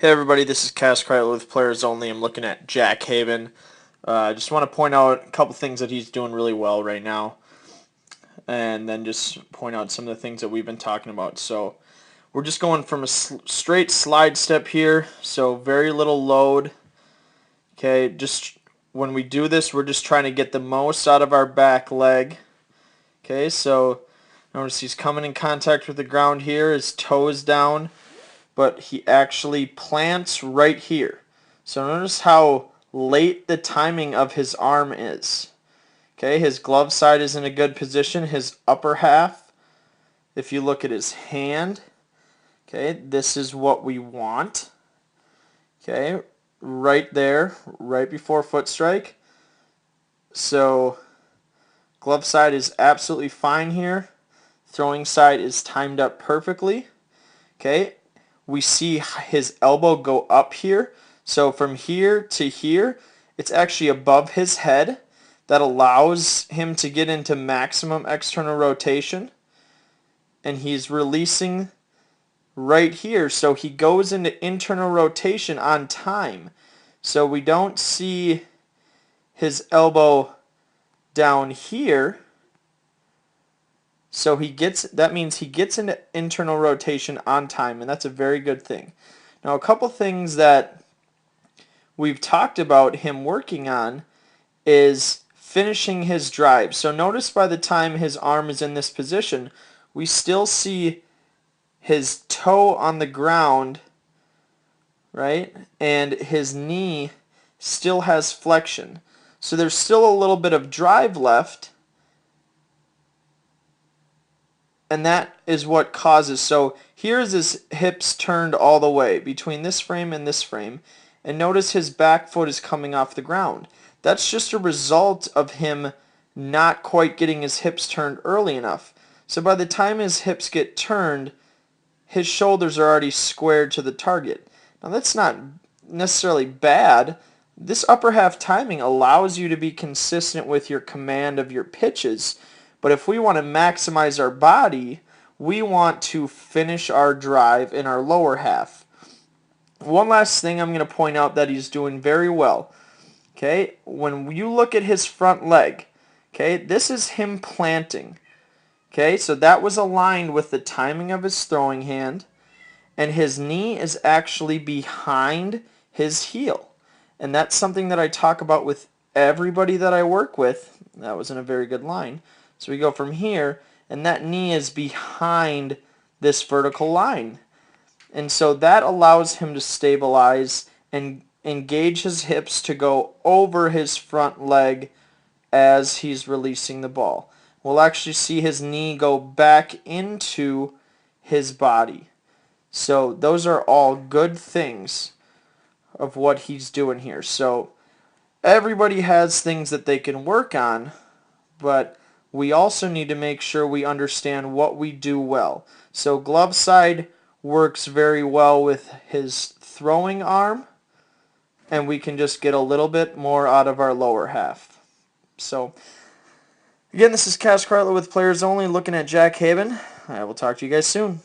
Hey everybody, this is Cass Kreitler with Players Only. I'm looking at Jack Haben. I just want to point out a couple things that he's doing really well right now, and then just point out some of the things that we've been talking about. So we're just going from a straight slide step here, so very little load. Okay, just when we do this, we're just trying to get the most out of our back leg. Okay, so notice he's coming in contact with the ground here, his toe is down, but he actually plants right here. So notice how late the timing of his arm is. Okay, his glove side is in a good position. His upper half, if you look at his hand, okay, this is what we want. Okay, right there, right before foot strike. So glove side is absolutely fine here. Throwing side is timed up perfectly. Okay, we see his elbow go up here. So from here to here, it's actually above his head. That allows him to get into maximum external rotation. And he's releasing right here. So he goes into internal rotation on time. So we don't see his elbow down here. So that means he gets into internal rotation on time, and that's a very good thing. Now, a couple things that we've talked about him working on is finishing his drive. So notice by the time his arm is in this position, we still see his toe on the ground, right? And his knee still has flexion. So there's still a little bit of drive left, and that is what causes. So here's his hips turned all the way between this frame and this frame, and notice his back foot is coming off the ground. That's just a result of him not quite getting his hips turned early enough. So by the time his hips get turned, his shoulders are already squared to the target. Now that's not necessarily bad. This upper half timing allows you to be consistent with your command of your pitches. But if we want to maximize our body, we want to finish our drive in our lower half. One last thing I'm going to point out that he's doing very well. Okay, when you look at his front leg, okay, this is him planting. Okay, so that was aligned with the timing of his throwing hand, and his knee is actually behind his heel. And that's something that I talk about with everybody that I work with. That wasn't a very good line. So we go from here, and that knee is behind this vertical line. And so that allows him to stabilize and engage his hips to go over his front leg as he's releasing the ball. We'll actually see his knee go back into his body. So those are all good things of what he's doing here. So everybody has things that they can work on, but we also need to make sure we understand what we do well. So glove side works very well with his throwing arm, and we can just get a little bit more out of our lower half. So again, this is Cass Kreitler with Players Only looking at Jack Haben. I will talk to you guys soon.